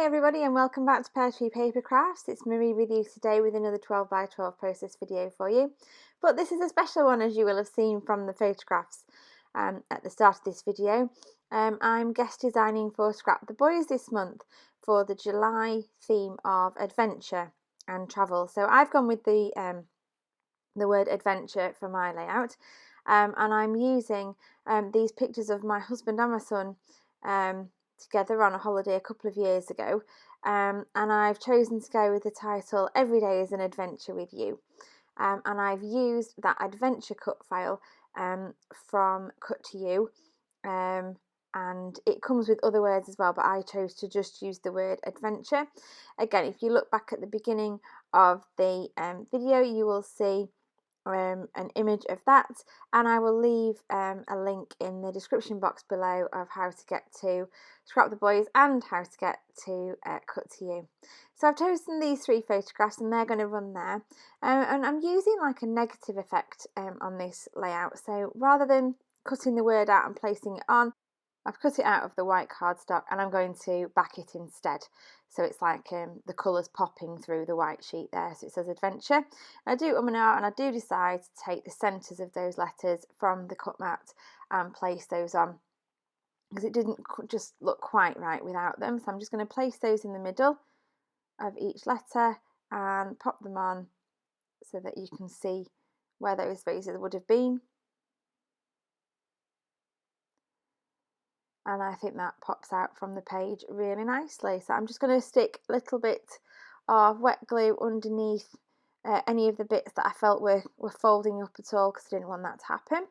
Hi everybody and welcome back to Pear Tree Paper Crafts. It's Marie with you today with another 12 by 12 process video for you. But this is a special one, as you will have seen from the photographs at the start of this video. I'm guest designing for Scrap the Boys this month for the July theme of adventure and travel. So I've gone with the word adventure for my layout, and I'm using these pictures of my husband and my son together on a holiday a couple of years ago, and I've chosen to go with the title Every Day is an Adventure with You, and I've used that adventure cut file from Cut to You, and it comes with other words as well, but I chose to just use the word adventure. Again, if you look back at the beginning of the video, you will see an image of that, and I will leave a link in the description box below of how to get to Scrap the Boys and how to get to Cut to You. So I've chosen these three photographs and they're going to run there, and I'm using like a negative effect on this layout. So rather than cutting the word out and placing it on, I've cut it out of the white cardstock and I'm going to back it instead. So it's like the colours popping through the white sheet there. So it says adventure. I do and I do decide to take the centres of those letters from the cut mat and place those on, because it didn't just look quite right without them. So I'm just going to place those in the middle of each letter and pop them on so that you can see where those spaces would have been. And I think that pops out from the page really nicely. So I'm just going to stick a little bit of wet glue underneath any of the bits that I felt were folding up at all, because I didn't want that to happen.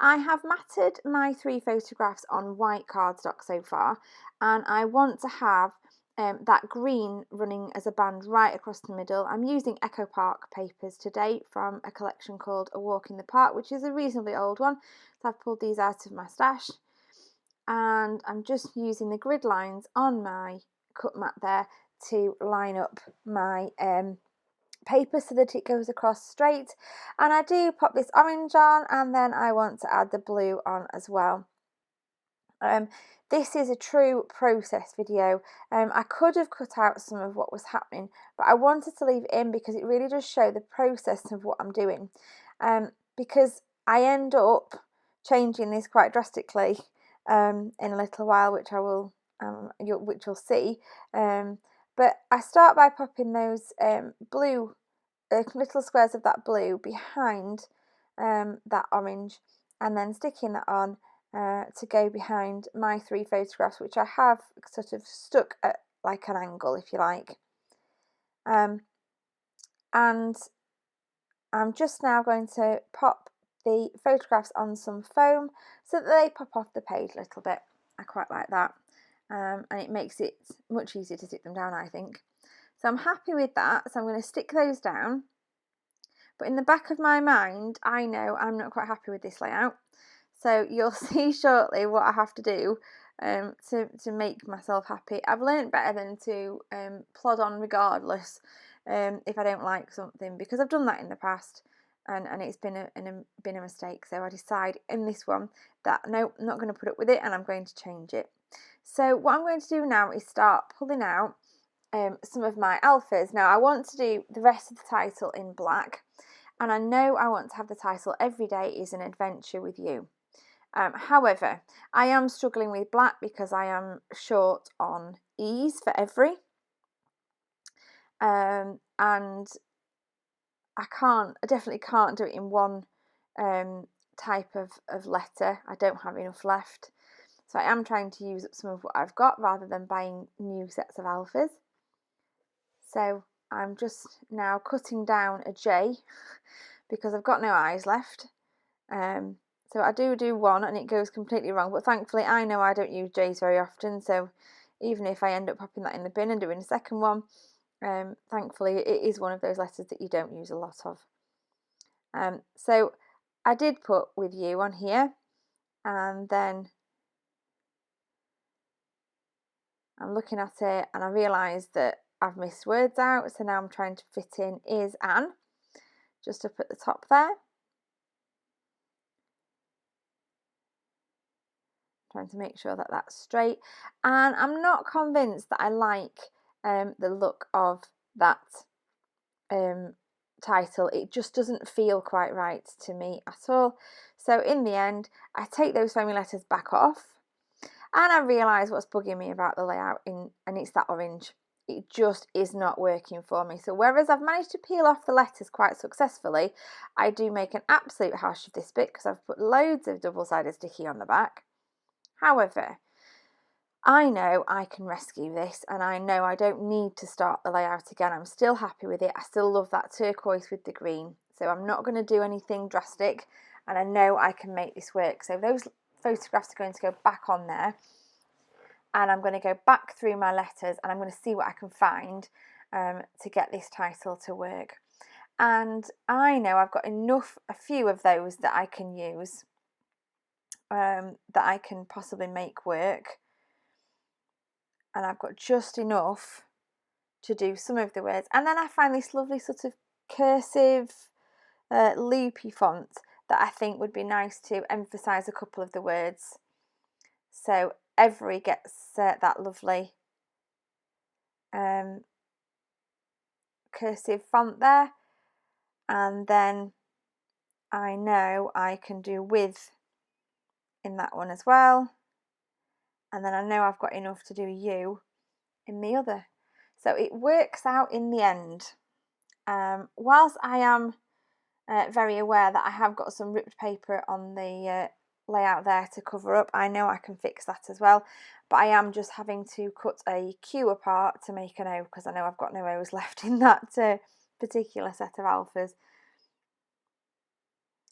I have matted my three photographs on white cardstock so far, and I want to have that green running as a band right across the middle. I'm using Echo Park papers today from a collection called A Walk in the Park, which is a reasonably old one. So I've pulled these out of my stash, and I'm just using the grid lines on my cut mat there to line up my paper so that it goes across straight. And I do pop this orange on, and then I want to add the blue on as well. This is a true process video. I could have cut out some of what was happening, but I wanted to leave it in because it really does show the process of what I'm doing, because I end up changing this quite drastically in a little while, which I will which you'll see, but I start by popping those blue little squares of that blue behind that orange, and then sticking that on to go behind my three photographs, which I have sort of stuck at like an angle, if you like, and I'm just now going to pop the photographs on some foam so that they pop off the page a little bit. I quite like that, and it makes it much easier to stick them down, I think. So I'm happy with that, so I'm going to stick those down. But in the back of my mind, I know I'm not quite happy with this layout. So you'll see shortly what I have to do to make myself happy. I've learned better than to plod on regardless if I don't like something, because I've done that in the past and it's been a mistake. So I decide in this one that no, I'm not going to put up with it and I'm going to change it. So what I'm going to do now is start pulling out some of my alphas. Now I want to do the rest of the title in black, and I know I want to have the title Every Day is an Adventure with You. However, I am struggling with black because I am short on E's for every, and I definitely can't do it in one type of letter. I don't have enough left, so I am trying to use up some of what I've got rather than buying new sets of alphas. So I'm just now cutting down a J because I've got no I's left. So I do one and it goes completely wrong, but thankfully I know I don't use J's very often, so even if I end up popping that in the bin and doing a second one, thankfully it is one of those letters that you don't use a lot of. So I did put with you on here, and then I'm looking at it and I realise that I've missed words out, so now I'm trying to fit in is an just up at the top there. trying to make sure that that's straight. And I'm not convinced that I like the look of that title. It just doesn't feel quite right to me at all. So in the end, I take those foamy letters back off, and I realise what's bugging me about the layout, and it's that orange. It just is not working for me. So whereas I've managed to peel off the letters quite successfully, I do make an absolute hash of this bit because I've put loads of double-sided sticky on the back. However, I know I can rescue this, and I know I don't need to start the layout again. I'm still happy with it. I still love that turquoise with the green. So I'm not going to do anything drastic, and I know I can make this work. So those photographs are going to go back on there, and I'm going to go back through my letters, and I'm going to see what I can find to get this title to work. And I know I've got a few of those that I can use, that I can possibly make work. And I've got just enough to do some of the words. And then I find this lovely sort of cursive, loopy font that I think would be nice to emphasise a couple of the words. So every gets that lovely cursive font there. And then I know I can do with in that one as well. And then I know I've got enough to do you in the other. So it works out in the end. Whilst I am very aware that I have got some ripped paper on the layout there to cover up, I know I can fix that as well. But I am just having to cut a Q apart to make an O, because I know I've got no O's left in that particular set of alphas.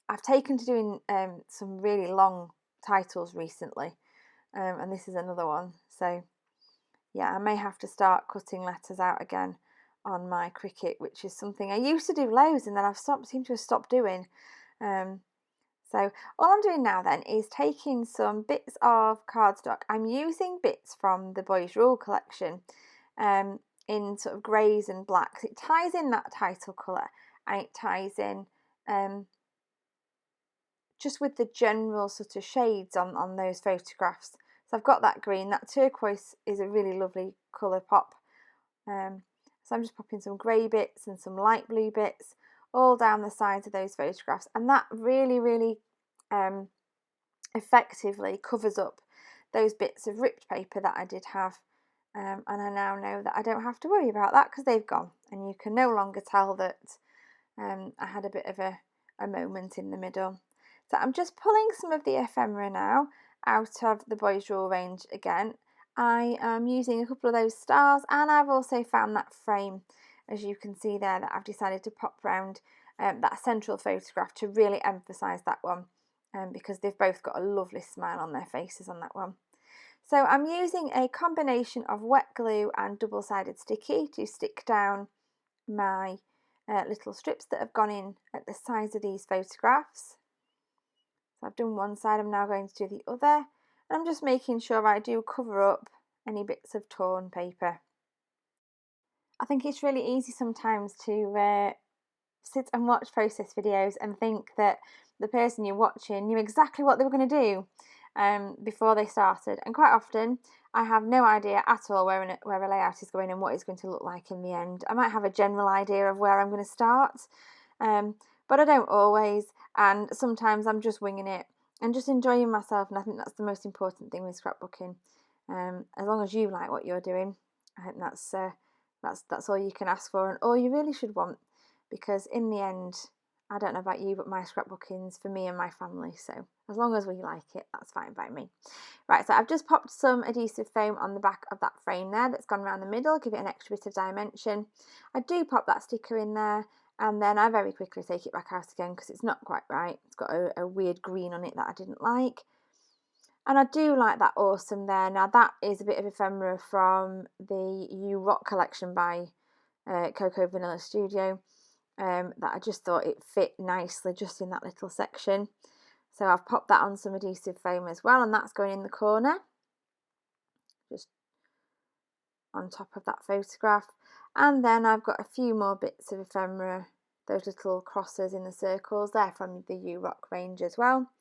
I've taken to doing some really long titles recently, and this is another one. So yeah, I may have to start cutting letters out again on my Cricut, which is something I used to do loads and then I've seem to have stopped doing. So all I'm doing now then is taking some bits of cardstock. I'm using bits from the Boys Rule collection in sort of greys and blacks. It ties in that title colour, and it ties in just with the general sort of shades on those photographs. So I've got that green. That turquoise is a really lovely colour pop. So I'm just popping some grey bits and some light blue bits all down the sides of those photographs, and that really effectively covers up those bits of ripped paper that I did have, and I now know that I don't have to worry about that because they've gone, and you can no longer tell that I had a bit of a moment in the middle. So I'm just pulling some of the ephemera now out of the Boys Rule range again. I am using a couple of those stars, and I've also found that frame, as you can see there, that I've decided to pop round that central photograph to really emphasise that one, because they've both got a lovely smile on their faces on that one. So I'm using a combination of wet glue and double-sided sticky to stick down my little strips that have gone in at the sides of these photographs. So I've done one side, I'm now going to do the other, and I'm just making sure I do cover up any bits of torn paper. I think it's really easy sometimes to sit and watch process videos and think that the person you're watching knew exactly what they were going to do before they started, and quite often I have no idea at all where a layout is going and what it's going to look like in the end. I might have a general idea of where I'm going to start, but I don't always, and sometimes I'm just winging it and just enjoying myself, and I think that's the most important thing with scrapbooking. As long as you like what you're doing, I think that's all you can ask for, and all you really should want, because in the end, I don't know about you, but my scrapbooking's for me and my family, so as long as we like it, that's fine by me. Right, so I've just popped some adhesive foam on the back of that frame there that's gone around the middle, give it an extra bit of dimension. I do pop that sticker in there, and then I very quickly take it back out again because it's not quite right. It's got a weird green on it that I didn't like. And I do like that awesome there. Now that is a bit of ephemera from the You Rock collection by Cocoa Vanilla Studio, that I just thought it fit nicely just in that little section. So I've popped that on some adhesive foam as well, and that's going in the corner, just on top of that photograph. And then I've got a few more bits of ephemera, those little crosses in the circles there from the You Rock range as well.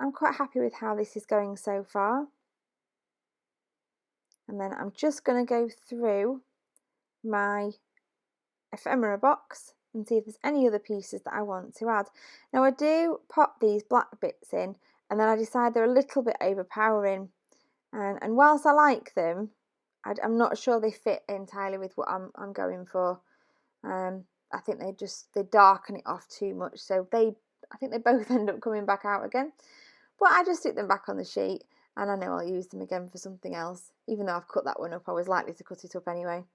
I'm quite happy with how this is going so far. And then I'm just going to go through my ephemera box and see if there's any other pieces that I want to add. Now I do pop these black bits in and then I decide they're a little bit overpowering, and whilst I like them, I'm not sure they fit entirely with what I'm going for. I think they darken it off too much, so I think they both end up coming back out again. But I just stick them back on the sheet, and I know I'll use them again for something else. Even though I've cut that one up, I was likely to cut it up anyway.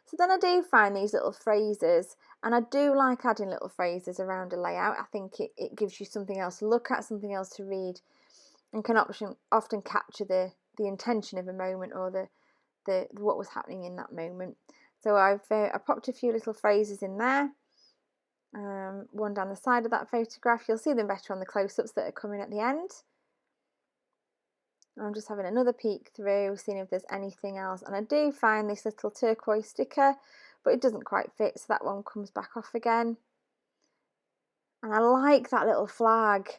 So then I do find these little phrases, and I do like adding little phrases around a layout. I think it gives you something else to look at, something else to read, and can often capture the intention of a moment, or the what was happening in that moment. So I popped a few little phrases in there, one down the side of that photograph. You'll see them better on the close-ups that are coming at the end. I'm just having another peek through, seeing if there's anything else, and I do find this little turquoise sticker, but it doesn't quite fit, so that one comes back off again. And I like that little flag,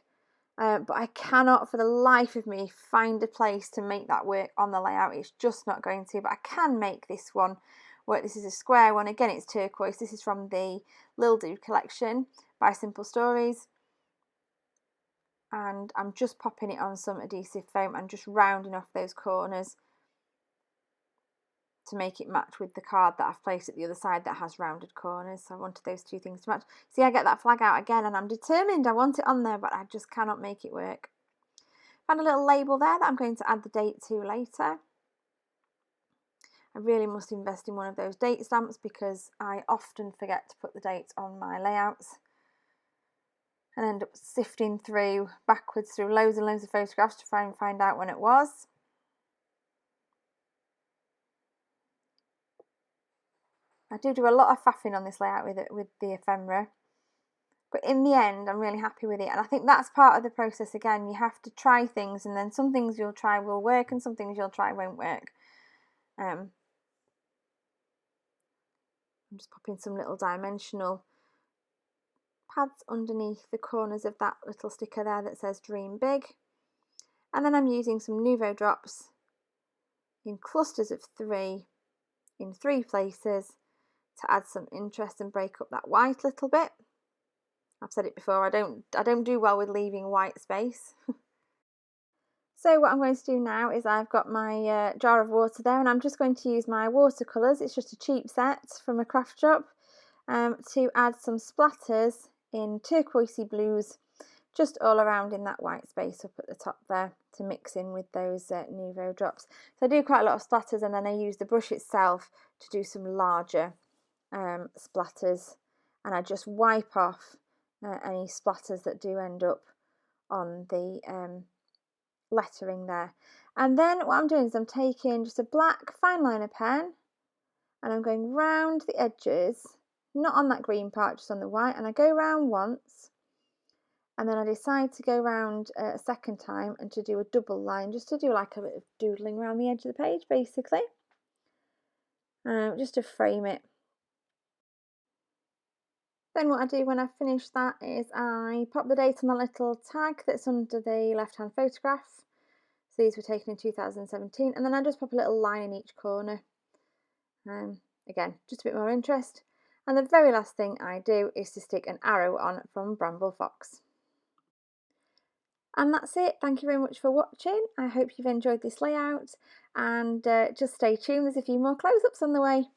but I cannot for the life of me find a place to make that work on the layout. It's just not going to, but I can make this one work. This is a square one. Again, it's turquoise. This is from the Lil Dude collection by Simple Stories. And I'm just popping it on some adhesive foam and just rounding off those corners to make it match with the card that I've placed at the other side that has rounded corners. So I wanted those two things to match. See, I get that flag out again and I'm determined I want it on there, but I just cannot make it work. Found a little label there that I'm going to add the date to later. I really must invest in one of those date stamps because I often forget to put the dates on my layouts and end up sifting backwards through loads and loads of photographs to try and find out when it was. I do a lot of faffing on this layout with the ephemera, but in the end I'm really happy with it, and I think that's part of the process. Again, you have to try things, and then some things you'll try will work and some things you'll try won't work. I'm just popping some little dimensional pads underneath the corners of that little sticker there that says Dream Big, and then I'm using some Nouveau drops in clusters of 3 in 3 places to add some interest and break up that white little bit. I've said it before, I don't do well with leaving white space. So what I'm going to do now is I've got my jar of water there, and I'm just going to use my watercolours. It's just a cheap set from a craft shop, to add some splatters in turquoisey blues just all around in that white space up at the top there to mix in with those Nouveau drops. So I do quite a lot of splatters, and then I use the brush itself to do some larger splatters, and I just wipe off any splatters that do end up on the lettering there. And then what I'm doing is I'm taking just a black fine liner pen and I'm going round the edges, not on that green part, just on the white, and I go round once and then I decide to go round a second time and to do a double line, just to do like a bit of doodling around the edge of the page basically, just to frame it. Then what I do when I've finished that is I pop the date on the little tag that's under the left hand photograph. So these were taken in 2017, and then I just pop a little line in each corner. Again, just a bit more interest. And the very last thing I do is to stick an arrow on from Bramble Fox. And that's it. Thank you very much for watching. I hope you've enjoyed this layout, and just stay tuned, there's a few more close-ups on the way.